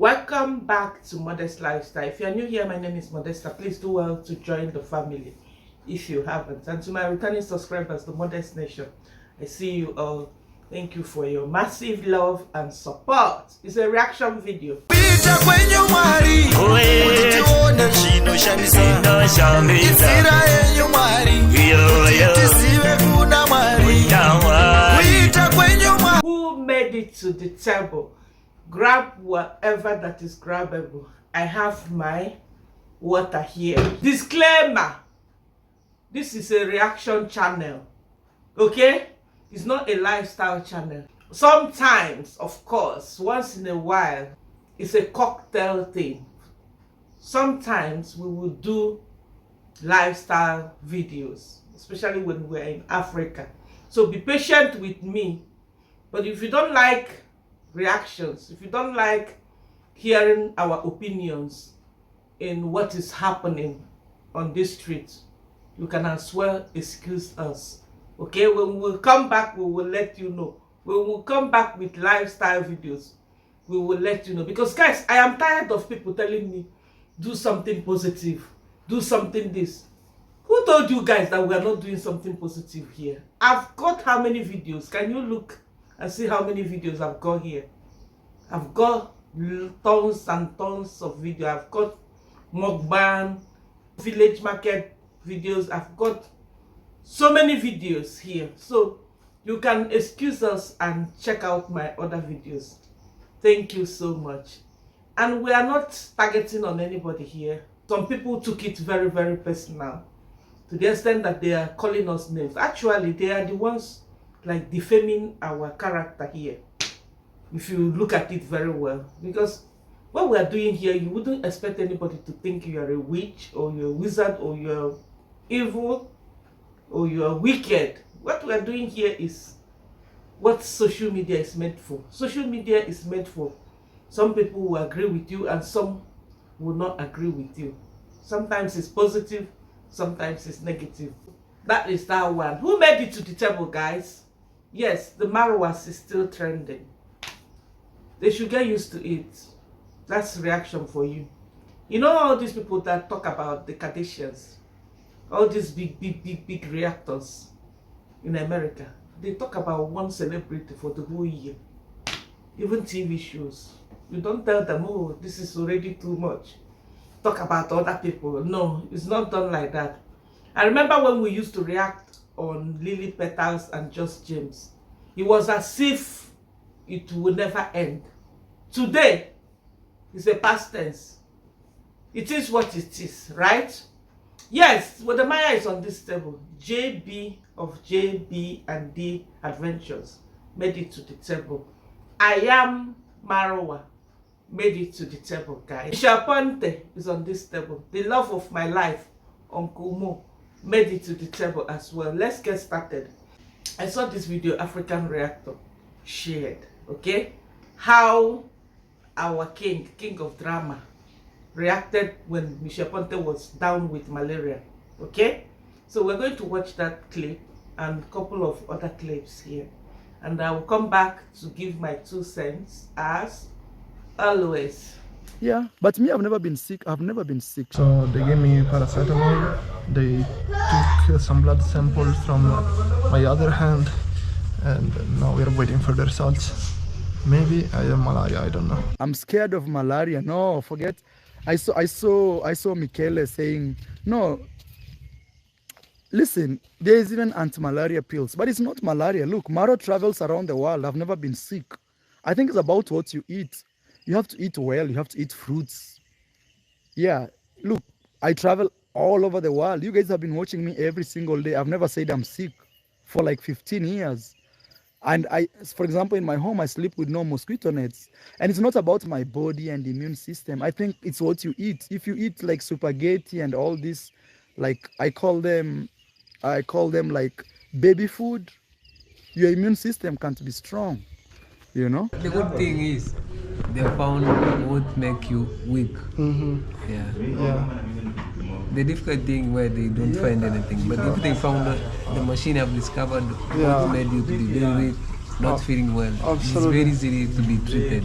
Welcome back to Modest Lifestyle. If you are new here, my name is Modesta. Please do well to join the family if you haven't. And to my returning subscribers, the Modest Nation, I see you all. Thank you for your massive love and support. It's a reaction video. Who made it to the table? Grab whatever that is grabbable. I have my water here. Disclaimer: this is a reaction channel, okay? It's not a lifestyle channel. Sometimes, of course, once in a while, it's a cocktail thing. Sometimes we will do lifestyle videos, especially when we're in Africa. So be patient with me. But if you don't like reactions, if you don't like hearing our opinions in what is happening on this street, you can as well excuse us. Okay, when we'll come back, we will let you know. When we'll come back with lifestyle videos, we will let you know. Because guys, I am tired of people telling me, do something positive, do something this. Who told you guys that we are not doing something positive here? I've got how many videos? Can you look and see how many videos I've got here? I've got tons and tons of videos. I've got mukbang, village market videos. I've got so many videos here. So you can excuse us and check out my other videos. Thank you so much. And we are not targeting on anybody here. Some people took it very, very personal, to the extent that they are calling us names. Actually, they are the ones like defaming our character here, if you look at it very well. Because what we are doing here, you wouldn't expect anybody to think you are a witch or you're a wizard or you're evil or you're wicked. What we are doing here is what social media is meant for. Social media is meant for some people who agree with you and some will not agree with you. Sometimes it's positive, sometimes it's negative. That is that one. Who made it to the table, guys? Yes, the marwas is still trending. They should get used to it. That's reaction for you. You know all these people that talk about the Kardashians, all these big reactors in America, they talk about one celebrity for the whole year. Even TV shows. You don't tell them, oh, this is already too much. Talk about other people. No, it's not done like that. I remember when we used to react on Lily Petals and Just James. It was as if it would never end. Today is a past tense. It is what it is, right? Yes, well, the Maya is on this table. JB of JB and D Adventures made it to the table. iammarwa made it to the table, guys. Shaponte is on this table. The love of my life, Uncle Mo, made it to the table as well. Let's get started. I saw this video African Reactor shared, okay? How our king of drama, reacted when Michelle Ponte was down with malaria, okay? So we're going to watch that clip and a couple of other clips here. And I will come back to give my 2 cents as always. Yeah, but me, I've never been sick. I've never been sick. So they gave me paracetamol. They took some blood samples from my other hand, and now we're waiting for the results. Maybe I have malaria. I don't know. I'm scared of malaria. No, forget. I saw Michele saying no. Listen, there is even anti-malaria pills, but it's not malaria. Look, Maro travels around the world. I've never been sick. I think it's about what you eat. You have to eat well. You have to eat fruits. Yeah, look, I travel all over the world. You guys have been watching me every single day. I've never said I'm sick for like 15 years. And for example, in my home, I sleep with no mosquito nets. And it's not about my body and immune system. I think it's what you eat. If you eat like spaghetti and all this, like I call them like baby food, your immune system can't be strong, you know? The good thing is they found what make you weak. Yeah. The difficult thing where they don't find anything, but if they found the machine have discovered what made you to be very weak, not feeling well. absolutely. It's very easy to be treated.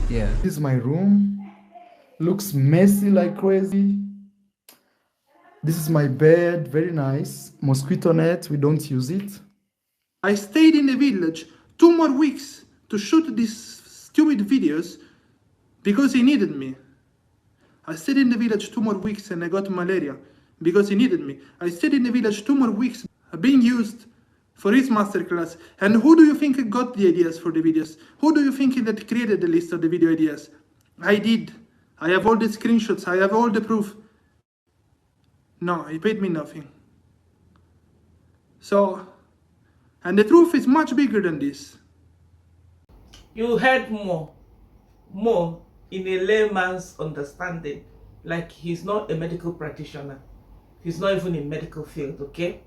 Yeah. This is my room. Looks messy like crazy. This is my bed, very nice. Mosquito net, we don't use it. I stayed in the village 2 more weeks to shoot these stupid videos because he needed me. I stayed in the village 2 more weeks and I got malaria because he needed me. I stayed in the village 2 more weeks being used for his masterclass. And who do you think got the ideas for the videos? Who do you think that created the list of the video ideas? I did. I have all the screenshots. I have all the proof. No, he paid me nothing. So, and the truth is much bigger than this. You heard more in a layman's understanding. Like, he's not a medical practitioner. He's not even in medical field, okay?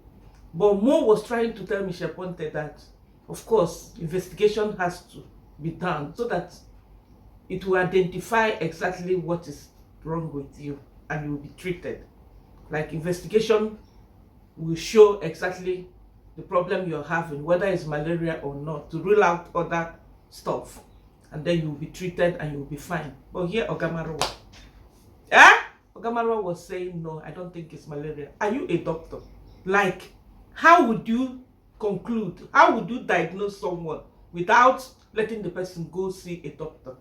But Mo was trying to tell Michelle Ponte that, of course, investigation has to be done so that it will identify exactly what is wrong with you and you will be treated. Like, investigation will show exactly the problem you're having, whether it's malaria or not, to rule out other stuff. And then you'll be treated and you'll be fine. But here, iammarwa. iammarwa was saying, no, I don't think it's malaria. Are you a doctor? Like, how would you conclude? How would you diagnose someone without letting the person go see a doctor?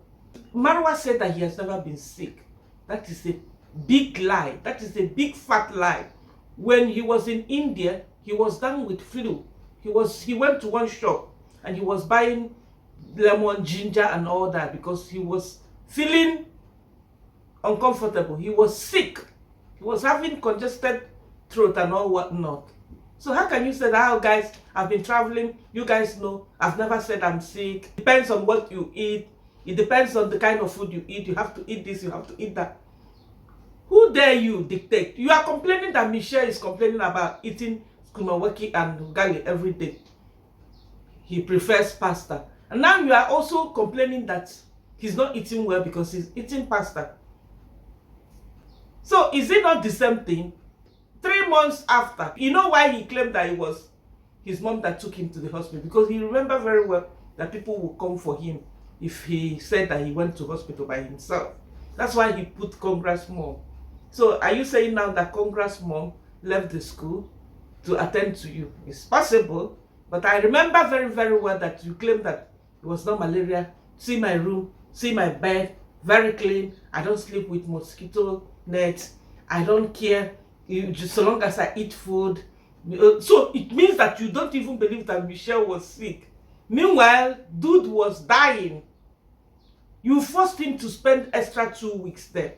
Marwa said that he has never been sick. That is a big lie. That is a big fat lie. When he was in India, he was down with flu. He went to one shop and he was buying lemon, ginger and all that because he was feeling uncomfortable. He was sick. He was having congested throat and all whatnot. So how can you say that, oh guys, I've been traveling, you guys know, I've never said I'm sick. Depends on what you eat. It depends on the kind of food you eat. You have to eat this, you have to eat that. Who dare you dictate? You are complaining that Michelle is complaining about eating skumaweki and ugali every day. He prefers pasta. And now you are also complaining that he's not eating well because he's eating pasta. So is it not the same thing? 3 months after, you know why he claimed that it was his mom that took him to the hospital? Because he remembered very well that people would come for him if he said that he went to hospital by himself. That's why he put Congress mom. So are you saying now that Congress mom left the school to attend to you? It's possible, but I remember very, very well that you claimed that it was not malaria. See my room, see my bed, very clean. I don't sleep with mosquito nets. I don't care. Just so long as I eat food. So it means that you don't even believe that Michelle was sick. Meanwhile, dude was dying. You forced him to spend extra 2 weeks there.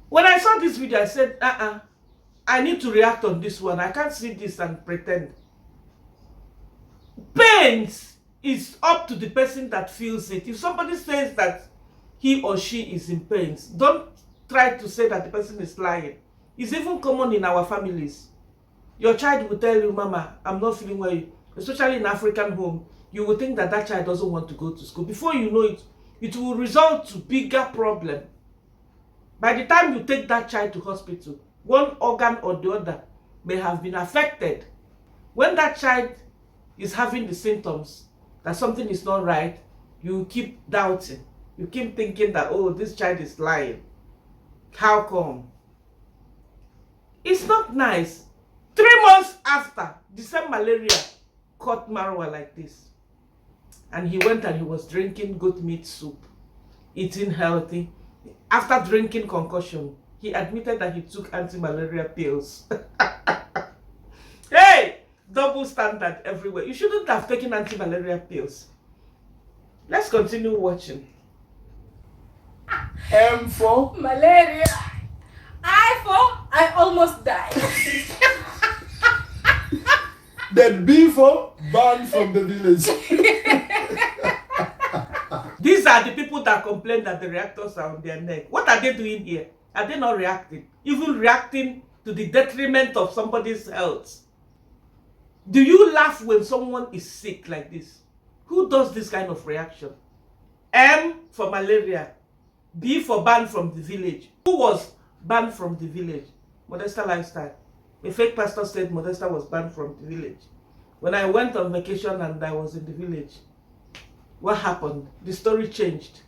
When I saw this video, I said, I need to react on this one. I can't see this and pretend. Pains is up to the person that feels it. If somebody says that he or she is in pains, don't try to say that the person is lying. It's even common in our families. Your child will tell you, Mama, I'm not feeling well. Especially in African home, you will think that that child doesn't want to go to school. Before you know it, it will result to bigger problem. By the time you take that child to hospital, one organ or the other may have been affected. When that child is having the symptoms that something is not right, you keep doubting. You keep thinking that, oh, this child is lying. How come? It's not nice. 3 months after, the same malaria caught Marwa like this. And he went and he was drinking goat meat soup, eating healthy. After drinking concussion, he admitted that he took anti-malaria pills. Hey! Double standard everywhere. You shouldn't have taken anti-malaria pills. Let's continue watching. M for malaria. I for I almost died. then B for banned from the village. These are the people that complain that the reactors are on their neck. What are they doing here? Are they not reacting? Even reacting to the detriment of somebody's health. Do you laugh when someone is sick like this? Who does this kind of reaction? M for malaria. B for banned from the village. Who was banned from the village? Modestalifestyle. A fake pastor said Modesta was banned from the village. When I went on vacation and I was in the village, what happened? The story changed.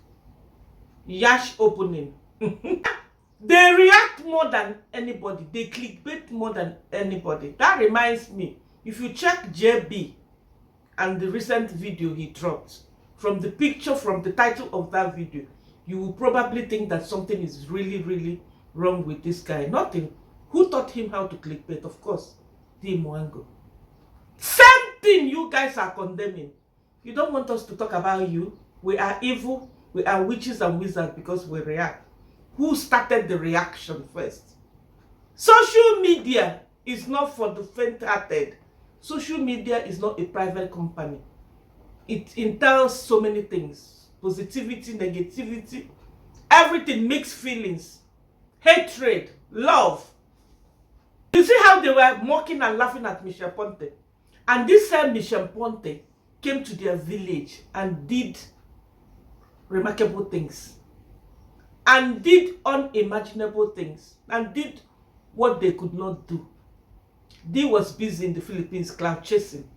Yash opening. They react more than anybody. They clickbait more than anybody. That reminds me, if you check JB and the recent video he dropped, from the picture, from the title of that video, you will probably think that something is really, really wrong with this guy. Nothing. Who taught him how to clickbait? Of course, the Mwango. Same thing you guys are condemning. You don't want us to talk about you. We are evil. We are witches and wizards because we react. Who started the reaction first? Social media is not for the faint-hearted. Social media is not a private company. It entails so many things. Positivity, negativity, everything, mixed feelings, hatred, love. You see how they were mocking and laughing at Michel Ponte? And this same Michel Ponte came to their village and did remarkable things. And did unimaginable things. And did what they could not do. They was busy in the Philippines cloud chasing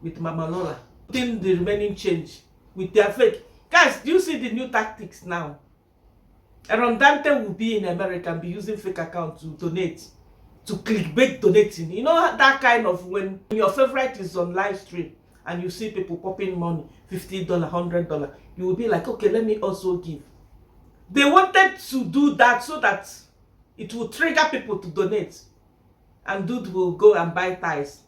with Mama Lola. Putting the remaining change with their fake. Guys, do you see the new tactics now? Dante will be in America and be using fake account to donate. To clickbait donating. You know that kind of when your favorite is on live stream and you see people popping money, $50, $100, you will be like, okay, let me also give. They wanted to do that so that it will trigger people to donate. And dude will go and buy ties.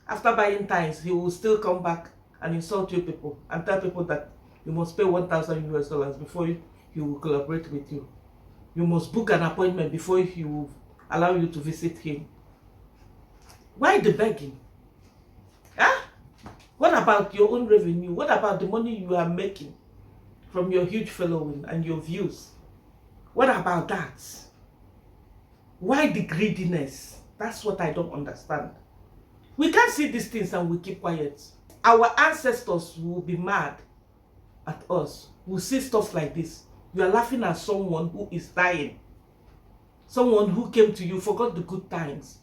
After buying ties, he will still come back and insult you people and tell people that you must pay $1,000 before he will collaborate with you. You must book an appointment before he will allow you to visit him. Why the begging? Huh? What about your own revenue? What about the money you are making from your huge following and your views? What about that? Why the greediness? That's what I don't understand. We can't see these things and we keep quiet. Our ancestors will be mad at us. We'll see stuff like this. You are laughing at someone who is dying. Someone who came to you, forgot the good times,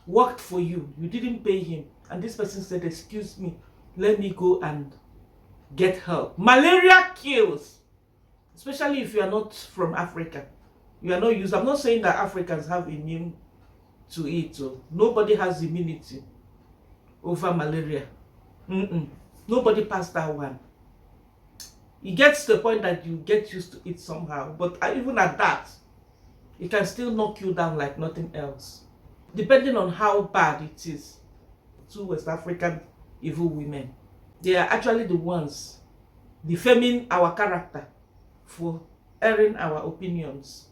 worked for you, you didn't pay him, and this person said, excuse me, let me go and get help. Malaria kills, especially if you are not from Africa. You are not used. I'm not saying that Africans have immune to it. So nobody has immunity over malaria. Nobody passed that one. It gets to the point that you get used to it somehow, but even at that, it can still knock you down like nothing else. Depending on how bad it is. Two West African evil women. They are actually the ones defaming our character for airing our opinions.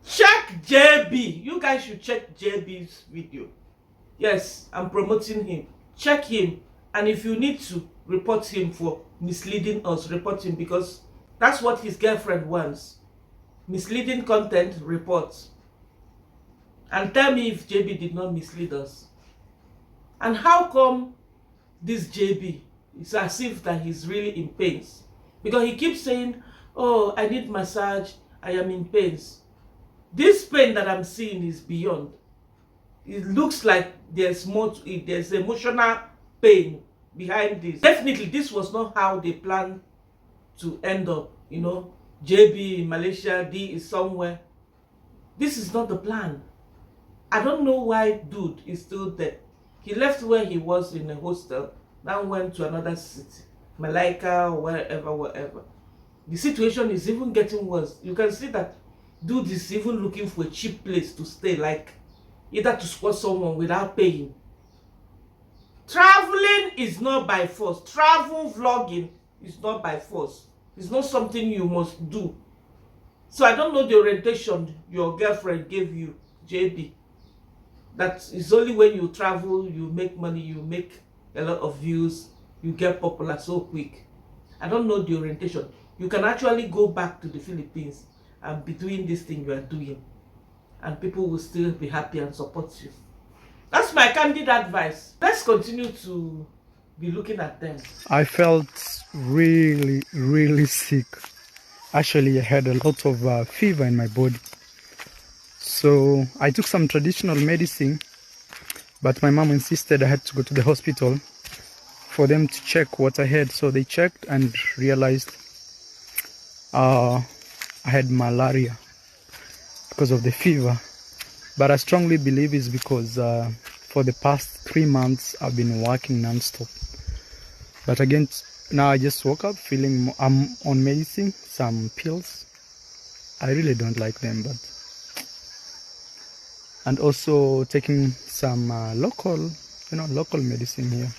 Check JB. You guys should check JB's video. Yes, I'm promoting him. Check him. And if you need to report him for misleading us, report him, because that's what his girlfriend wants. Misleading content, reports. And tell me if JB did not mislead us. And how come this JB is as if that he's really in pains? Because he keeps saying, oh, I need massage, I am in pains. This pain that I'm seeing is beyond. It looks like there's more to it. There's emotional pain behind this. Definitely, this was not how they planned to end up, you know. JB in Malaysia, D is somewhere. This is not the plan. I don't know why dude is still there. He left where he was in a hostel, now went to another city, Malacca or wherever. The situation is even getting worse. You can see that dude is even looking for a cheap place to stay, like either to squat someone without paying. Traveling is not by force. Travel vlogging is not by force. It's not something you must do. So I don't know the orientation your girlfriend gave you, JB. That is only when you travel, you make money, you make a lot of views, you get popular so quick. I don't know the orientation. You can actually go back to the Philippines and be doing this thing you are doing. And people will still be happy and support you. That's my candid advice. Let's continue to be looking at them. I felt really, really sick. Actually, I had a lot of fever in my body. So I took some traditional medicine But my mom insisted I had to go to the hospital for them to check what I had. So they checked and realized I had malaria because of the fever. But I strongly believe it's because for the past 3 months I've been working non-stop. But again, now I just woke up feeling I'm on medicine, some pills. I really don't like them, but and also taking some local medicine here.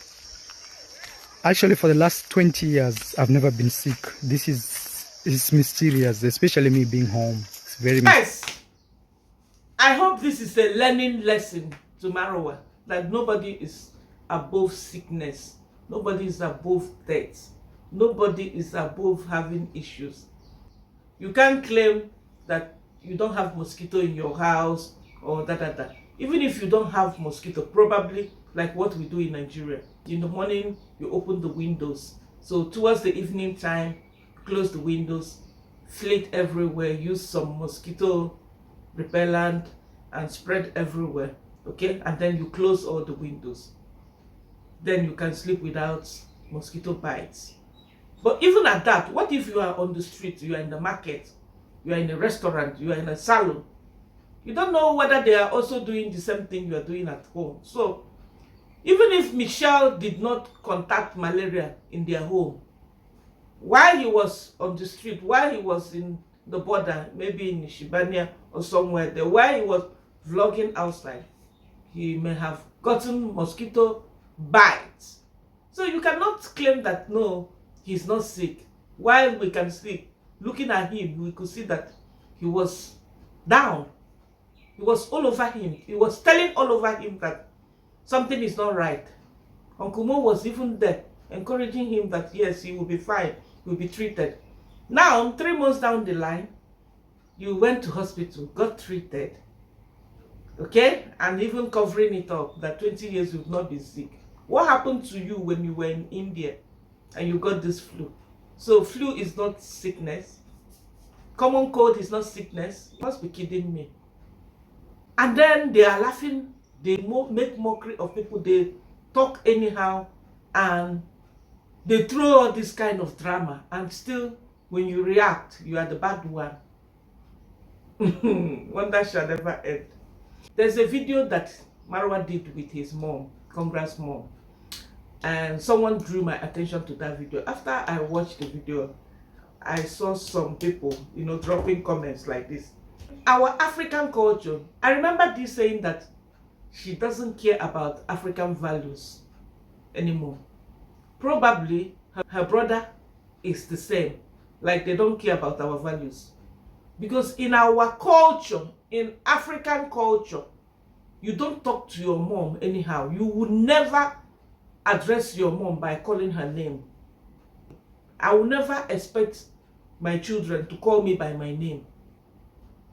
Actually, for the last 20 years, I've never been sick. This is mysterious, especially me being home. It's very Yes, I hope this is a learning lesson to Marwa, that nobody is above sickness, nobody is above death, nobody is above having issues. You can't claim that you don't have mosquito in your house or that. Even if you don't have mosquito, probably like what we do in Nigeria. In the morning, you open the windows. So towards the evening time, close the windows, flit everywhere, use some mosquito repellent and spread everywhere. Okay? And then you close all the windows. Then you can sleep without mosquito bites. But even at that, what if you are on the street, you are in the market, you are in a restaurant, you are in a salon? You don't know whether they are also doing the same thing you are doing at home. So, even if Michelle did not contact malaria in their home, while he was on the street, while he was in the border, maybe in Shibania or somewhere there, while he was vlogging outside, he may have gotten mosquito bites. So you cannot claim that, no, he's not sick. While we can see, looking at him, we could see that he was down. He was all over him. He was telling all over him that something is not right. Uncle Mo was even there, encouraging him that yes, he will be fine, he will be treated. Now, 3 months down the line, you went to hospital, got treated, okay, and even covering it up that 20 years you've not been sick. What happened to you when you were in India and you got this flu? So flu is not sickness. Common cold is not sickness. You must be kidding me. And then they are laughing. They make mockery of people. They talk anyhow. And they throw all this kind of drama. And still, when you react, you are the bad one. Wonder shall never end. There's a video that Marwa did with his mom, Congrats mom. And someone drew my attention to that video. After I watched the video, I saw some people, dropping comments like this. Our African culture, I remember this saying that she doesn't care about African values anymore. Probably her brother is the same, like they don't care about our values. Because in our culture, in African culture, you don't talk to your mom anyhow. You would never address your mom by calling her name. I will never expect my children to call me by my name,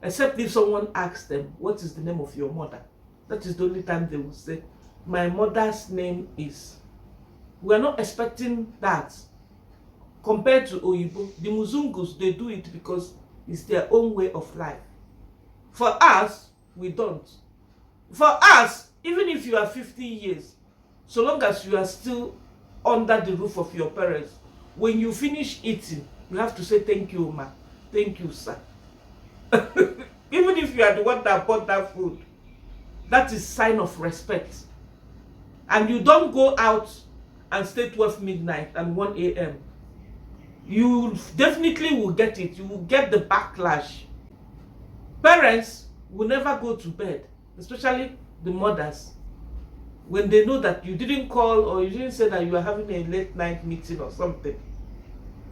except if someone asks them, what is the name of your mother? That is the only time they will say, my mother's name is. We are not expecting that. Compared to Oyibo, the Muzungus, they do it because it's their own way of life. For us, we don't. For us, even if you are 50 years, so long as you are still under the roof of your parents, when you finish eating, you have to say thank you, ma. Thank you, sir. Even if you are the one that bought that food, that is sign of respect. And you don't go out and stay 12 midnight and 1 a.m. You definitely will get it. You will get the backlash. Parents will never go to bed, especially the mothers, when they know that you didn't call or you didn't say that you are having a late night meeting or something.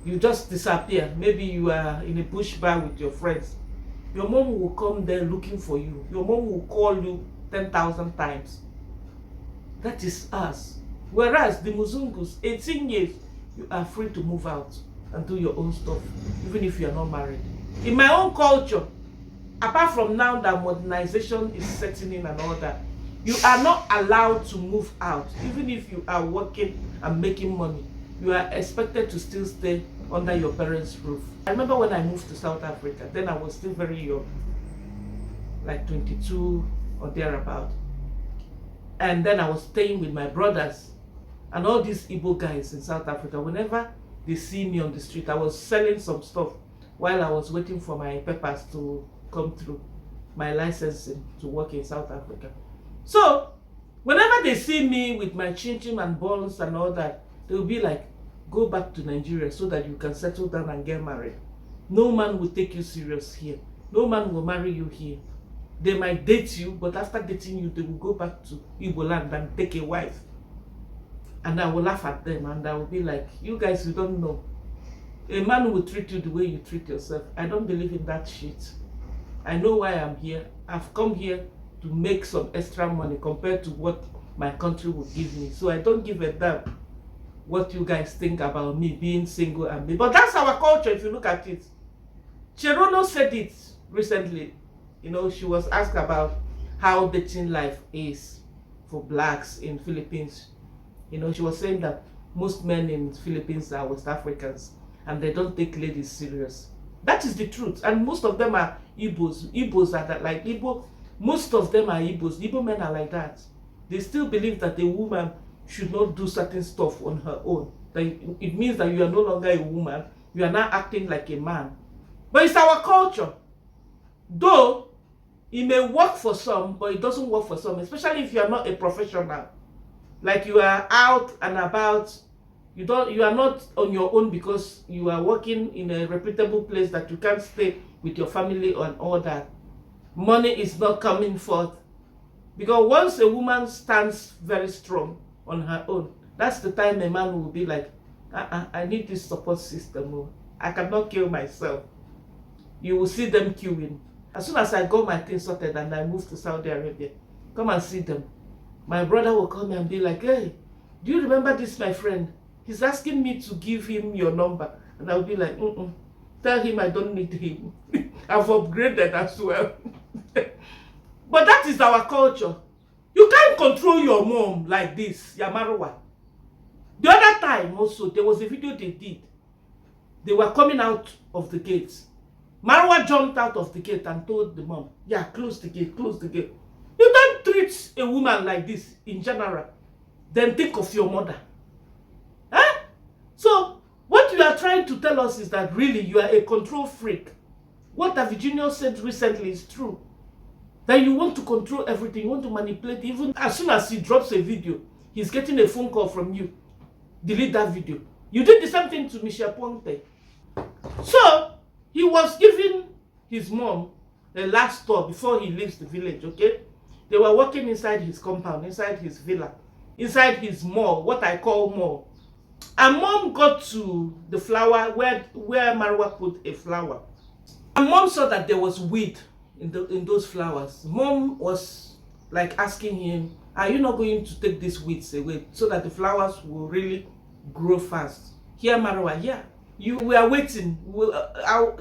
You just disappear. Maybe you are in a bush bar with your friends. Your mom will come there looking for you. Your mom will call you 10,000 times. That is us. Whereas the Muzungus, 18 years, you are free to move out and do your own stuff, even if you are not married. In my own culture, apart from now that modernization is setting in and all that, you are not allowed to move out. Even if you are working and making money, you are expected to still stay under your parents' roof. I remember when I moved to South Africa, then I was still very young, like 22 or thereabout. And then I was staying with my brothers and all these Igbo guys in South Africa. Whenever they see me on the street, I was selling some stuff while I was waiting for my papers to come through, my licensing to work in South Africa. So whenever they see me with my chin and buns and all that, they will be like, go back to Nigeria so that you can settle down and get married. No man will take you serious here. No man will marry you here. They might date you, but after dating you, they will go back to Igbo land and take a wife. And I will laugh at them and I will be like, you guys, you don't know. A man will treat you the way you treat yourself. I don't believe in that shit. I know why I'm here. I've come here to make some extra money compared to what my country would give me. So I don't give a damn what you guys think about me being single and me. But that's our culture if you look at it. Cherono said it recently. You know, she was asked about how dating life is for blacks in Philippines. You know, she was saying that most men in Philippines are West Africans and they don't take ladies serious. That is the truth. And most of them are Igbos. Igbos are that, like Igbo. Most of them are Igbos. Igbo men are like that. They still believe that a woman should not do certain stuff on her own. That it means that you are no longer a woman. You are now acting like a man. But it's our culture. Though it may work for some, but it doesn't work for some, especially if you are not a professional. Like you are out and about, you are not on your own because you are working in a reputable place that you can't stay with your family and all that. Money is not coming forth. Because once a woman stands very strong on her own, that's the time a man will be like, I need this support system. I cannot kill myself. You will see them queuing. As soon as I got my things sorted and I moved to Saudi Arabia, come and see them. My brother will come and be like, hey, do you remember this, my friend? He's asking me to give him your number. And I'll be like, tell him I don't need him. I've upgraded as well. But that is our culture. You can't control your mom like this, iammarwa. The other time also, there was a video they did. They were coming out of the gates. Marwa jumped out of the gate and told the mom, yeah, close the gate, close the gate. You don't treat a woman like this in general. Then think of your mother. Huh? So, what you are trying to tell us is that really you are a control freak. What davyjnr said recently is true. That you want to control everything, you want to manipulate. Even as soon as he drops a video, he's getting a phone call from you. Delete that video. You did the same thing to Michelle Ponte. So, he was giving his mom the last tour before he leaves the village, okay? They were walking inside his compound, inside his villa, inside his mall, what I call mall. And mom got to the flower where Marwa put a flower. And mom saw that there was weed in those flowers. Mom was like asking him, are you not going to take these weeds away so that the flowers will really grow fast? Here, Marwa, yeah. We are waiting.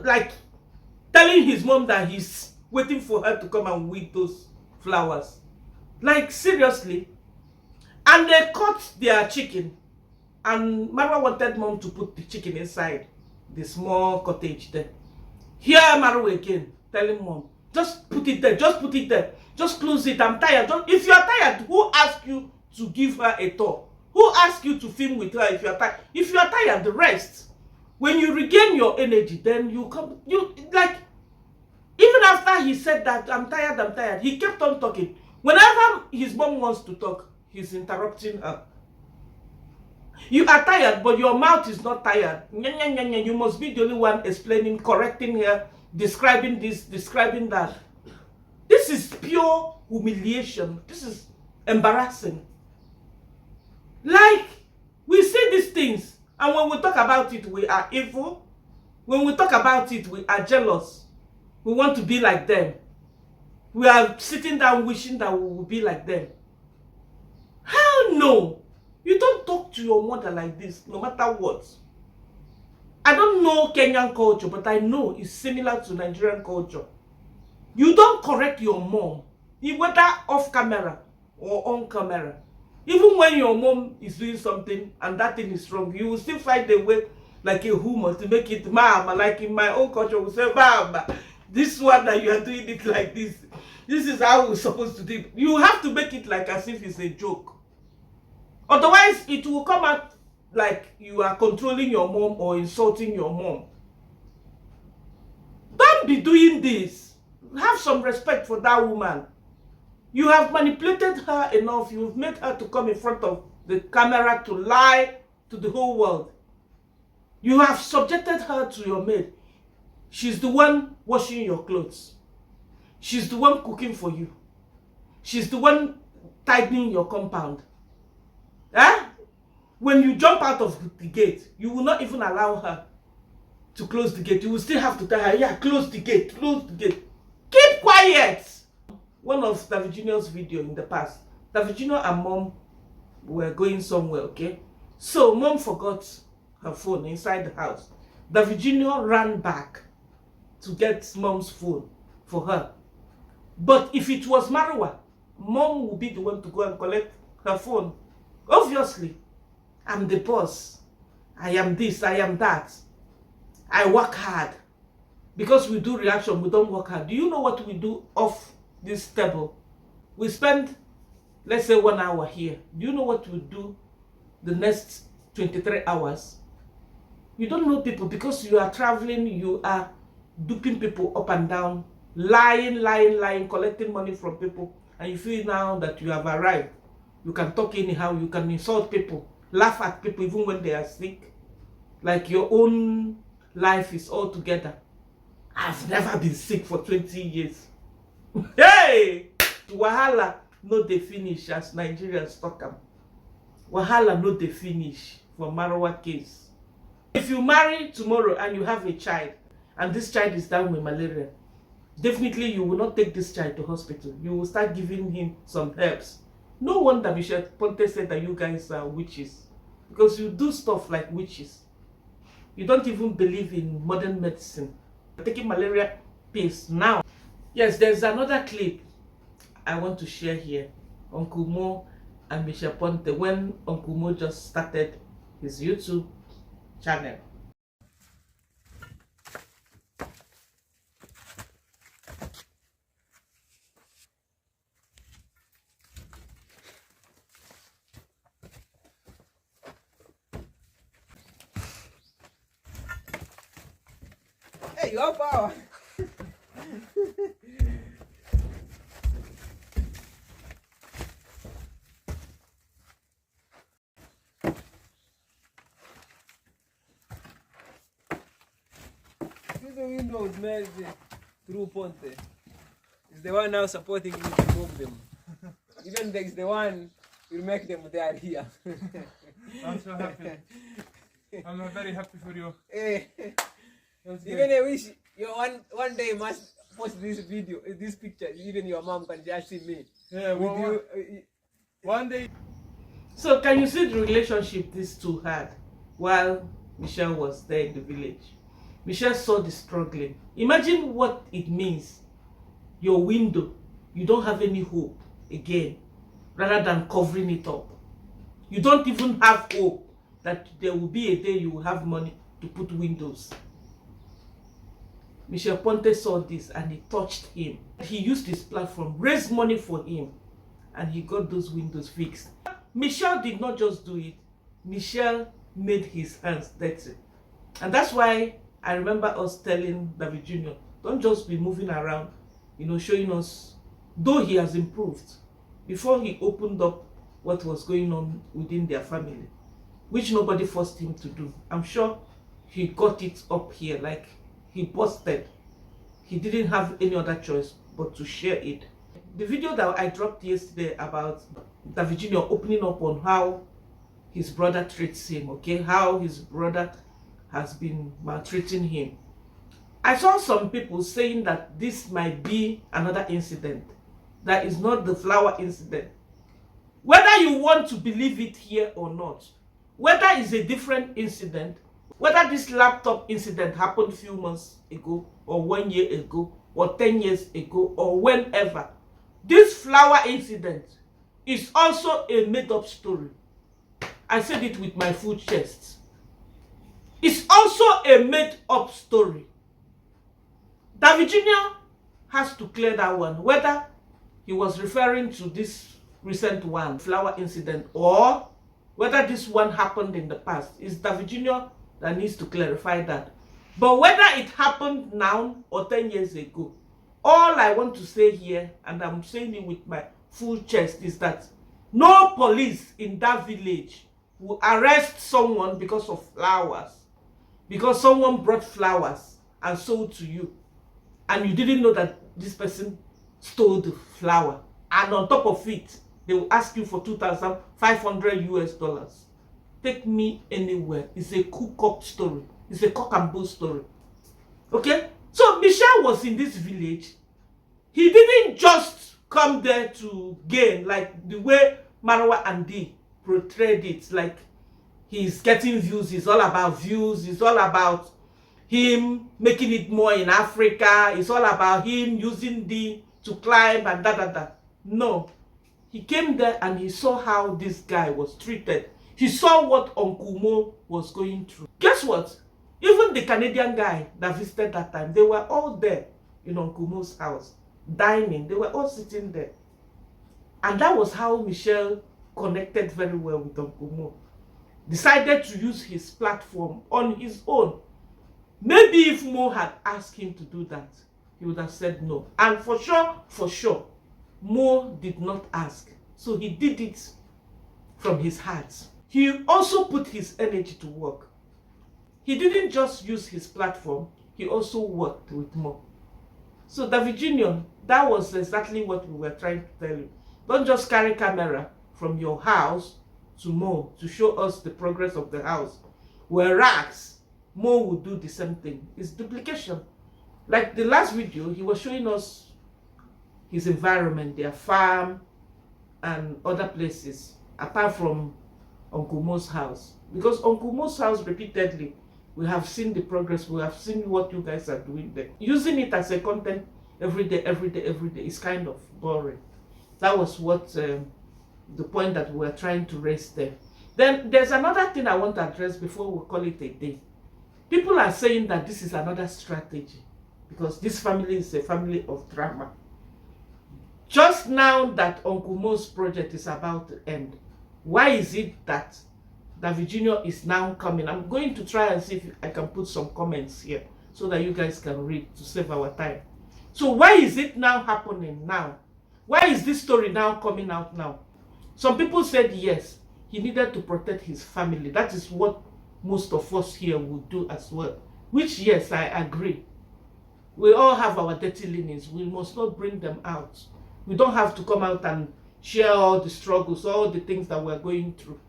Like telling his mom that he's waiting for her to come and weed those flowers. Like seriously. And they caught their chicken. And Marwa wanted mom to put the chicken inside the small cottage there. Here Marwa again telling mom, just put it there, just put it there. Just close it. I'm tired. If you are tired, who asked you to give her a tour? Who asked you to film with her if you are tired? If you are tired, rest. When you regain your energy, then you come, like, even after he said that, I'm tired, he kept on talking. Whenever his mom wants to talk, he's interrupting her. You are tired, but your mouth is not tired. You must be the only one explaining, correcting her, describing this, describing that. This is pure humiliation. This is embarrassing. Like, we see these things. And when we talk about it, we are evil. When we talk about it, we are jealous. We want to be like them. We are sitting down wishing that we will be like them. Hell no. You don't talk to your mother like this, no matter what. I don't know Kenyan culture, but I know it's similar to Nigerian culture. You don't correct your mom, whether off camera or on camera. Even when your mom is doing something and that thing is wrong, you will still find a way, like a humor, to make it mama. Like in my own culture, we say, mama, this one that you are doing it like this. This is how we're supposed to do. You have to make it like as if it's a joke. Otherwise, it will come out like you are controlling your mom or insulting your mom. Don't be doing this. Have some respect for that woman. You have manipulated her enough. You've made her to come in front of the camera to lie to the whole world. You have subjected her to your maid. She's the one washing your clothes. She's the one cooking for you. She's the one tightening your compound. Eh? When you jump out of the gate, you will not even allow her to close the gate. You will still have to tell her, yeah, close the gate, close the gate. Keep quiet. One of davyjnr's video in the past, davyjnr and mom were going somewhere, okay? So mom forgot her phone inside the house. davyjnr ran back to get mom's phone for her. But if it was Marwa, mom would be the one to go and collect her phone. Obviously, I'm the boss. I am this, I am that. I work hard. Because we do reaction, we don't work hard. Do you know what we do off this table? We spend, let's say, 1 hour here. Do you know what we do the next 23 hours? You don't know people because you are traveling, you are duping people up and down, lying, collecting money from people, and you feel now that you have arrived. You can talk anyhow, you can insult people, laugh at people even when they are sick, like your own life is all together. I've never been sick for 20 years. Hey! Wahala no dey finish as Nigerians talk am. Wahala no dey finish for Marwa case. If you marry tomorrow and you have a child, and this child is down with malaria, definitely you will not take this child to hospital. You will start giving him some herbs. No wonder Michelle Ponte said that you guys are witches, because you do stuff like witches. You don't even believe in modern medicine. You're taking malaria pills now. Yes, there's another clip I want to share here. Uncle Mo and Michelle Ponte, when Uncle Mo just started his YouTube channel. Hey, you have power. This is the windows made through Ponte. It's the one now supporting me to move them. Even there is the one will make them they are here. I'm so happy. I'm very happy for you. Eh. That's Even good. I wish you one day must post this video, this picture. Even your mom can just see me Yeah, with you. one day. So can you see the relationship these two had while Michelle was there in the village? Michelle saw the struggling. Imagine what it means. Your window, you don't have any hope again, rather than covering it up. You don't even have hope that there will be a day you will have money to put windows. Michelle Ponte saw this and it touched him. He used his platform, raised money for him, and he got those windows fixed. Michelle did not just do it. Michelle made his hands dirty. And that's why I remember us telling davyjnr, don't just be moving around, showing us, though he has improved, before he opened up what was going on within their family, which nobody forced him to do. I'm sure he got it up here, like he busted. He didn't have any other choice but to share it. The video that I dropped yesterday about davyjnr opening up on how his brother treats him, okay, how his brother has been maltreating him. I saw some people saying that this might be another incident. That is not the flower incident. Whether you want to believe it here or not, whether it's a different incident, whether this laptop incident happened a few months ago, or 1 year ago, or 10 years ago, or whenever, this flower incident is also a made-up story. I said it with my full chest. It's also a made-up story. davyjnr has to clear that one, whether he was referring to this recent one, flower incident, or whether this one happened in the past. It's davyjnr that needs to clarify that. But whether it happened now or 10 years ago, all I want to say here, and I'm saying it with my full chest, is that no police in that village will arrest someone because of flowers, because someone brought flowers and sold to you, and you didn't know that this person stole the flower, and on top of it they will ask you for $2,500 US. Take me anywhere. It's a cook-up story. It's a cock and bull story. Okay? So Michelle was in this village. He didn't just come there to gain, like the way Marwa and D portrayed it, like he's getting views. It's all about views. It's all about him making it more in Africa. It's all about him using D to climb and da. No. He came there and he saw how this guy was treated. He saw what Uncle Mo was going through. Guess what? Even the Canadian guy that visited that time, they were all there in Uncle Mo's house, dining. They were all sitting there. And that was how Michelle connected very well with Uncle Mo. Decided to use his platform on his own. Maybe if Mo had asked him to do that, he would have said no. And for sure, Mo did not ask. So he did it from his heart. He also put his energy to work. He didn't just use his platform, he also worked with Mo. So davyjnr, that was exactly what we were trying to tell you. Don't just carry camera from your house to Mo to show us the progress of the house. Whereas Mo will do the same thing. It's duplication. Like the last video, he was showing us his environment, their farm and other places, apart from Uncle Mo's house. Because Uncle Mo's house, repeatedly, we have seen the progress, we have seen what you guys are doing there. Using it as a content every day is kind of boring. That was what the point that we were trying to raise there. Then there's another thing I want to address before we call it a day. People are saying that this is another strategy because this family is a family of drama. Just now that Uncle Mo's project is about to end, why is it that davyjnr is now coming? I'm going to try and see if I can put some comments here so that you guys can read to save our time. So why is it now happening now? Why is this story now coming out now? Some people said yes, he needed to protect his family. That is what most of us here would do as well. Which, yes, I agree. We all have our dirty linens. We must not bring them out. We don't have to come out and share all the struggles, all the things that we're going through.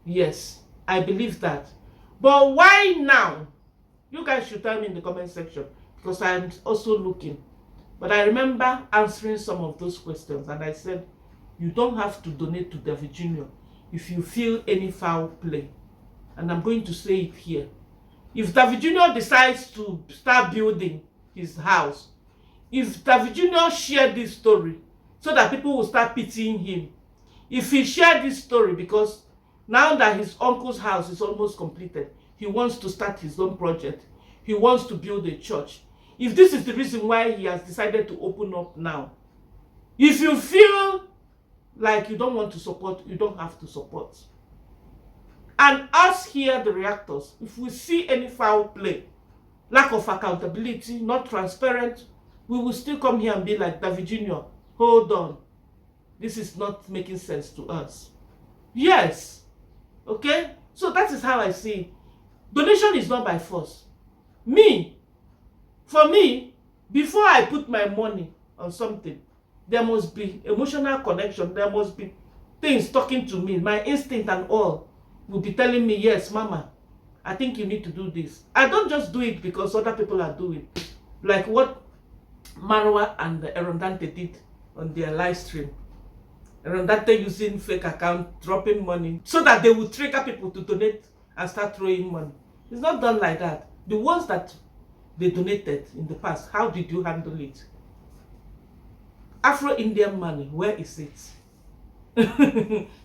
Yes, I believe that. But why now? You guys should tell me in the comment section because I'm also looking. But I remember answering some of those questions and I said, you don't have to donate to davyjnr if you feel any foul play. And I'm going to say it here. If davyjnr decides to start building his house, if davyjnr share this story so that people will start pitying him, if he shared this story because now that his uncle's house is almost completed, he wants to start his own project, he wants to build a church, if this is the reason why he has decided to open up now, if you feel like you don't want to support, you don't have to support. And us here, the reactors, if we see any foul play, lack of accountability, not transparent, we will still come here and be like, davyjnr, hold on. This is not making sense to us. Yes. Okay? So that is how I see it. Donation is not by force. For me, before I put my money on something, there must be emotional connection. There must be things talking to me. My instinct and all will be telling me, yes, mama, I think you need to do this. I don't just do it because other people are doing it. Like what Marwa and Erondante did on their live stream. Erondante using fake account, dropping money, so that they will trigger people to donate and start throwing money. It's not done like that. The ones that they donated in the past, how did you handle it? Afro-Indian money, where is it?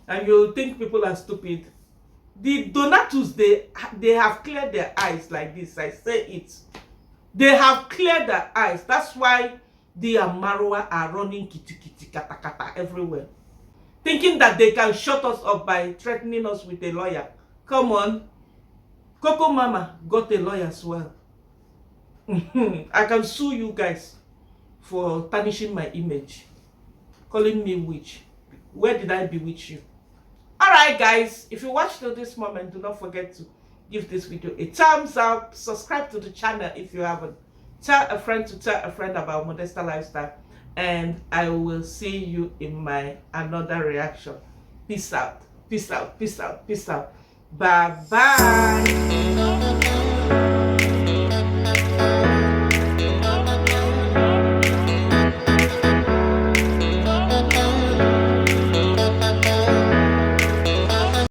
And you think people are stupid. The donatus, they have cleared their eyes like this. I say it. They have cleared their eyes. That's why the iammarwa are running kitty kitty kata kata everywhere, thinking that they can shut us up by threatening us with a lawyer. Come on. Coco Mama got a lawyer as well. I can sue you guys for tarnishing my image, calling me witch. Where did I bewitch you? Alright guys, if you watched till this moment, do not forget to give this video a thumbs up, subscribe to the channel if you haven't, tell a friend to tell a friend about Modesta Lifestyle, and I will see you in my another reaction. Peace out, peace out, peace out, peace out. Bye bye.